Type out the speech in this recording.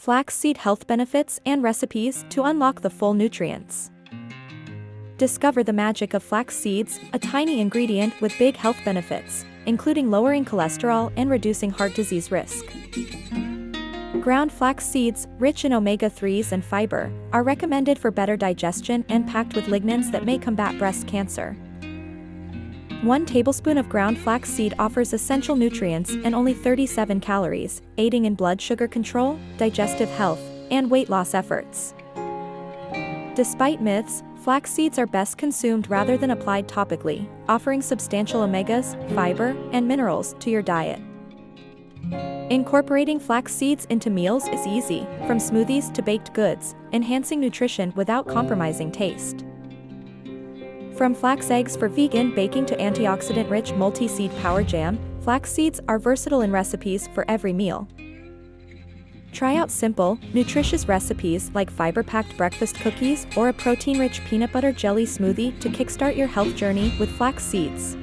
flaxseed health benefits and recipes to unlock the full nutrients. Discover the magic of flax seeds, a tiny ingredient with big health benefits, including lowering cholesterol and reducing heart disease risk. Ground flax seeds, rich in omega-3s and fiber, are recommended for better digestion and packed with lignans that may combat breast cancer. 1 tablespoon of ground flax seed offers essential nutrients and only 37 calories, aiding in blood sugar control, digestive health, and weight loss efforts. Despite myths, flax seeds are best consumed rather than applied topically, offering substantial omegas, fiber, and minerals to your diet. Incorporating flax seeds into meals is easy, from smoothies to baked goods, enhancing nutrition without compromising taste. From flax eggs for vegan baking to antioxidant-rich multi-seed power jam, flax seeds are versatile in recipes for every meal. Try out simple, nutritious recipes like fiber-packed breakfast cookies or a protein-rich peanut butter jelly smoothie to kickstart your health journey with flax seeds.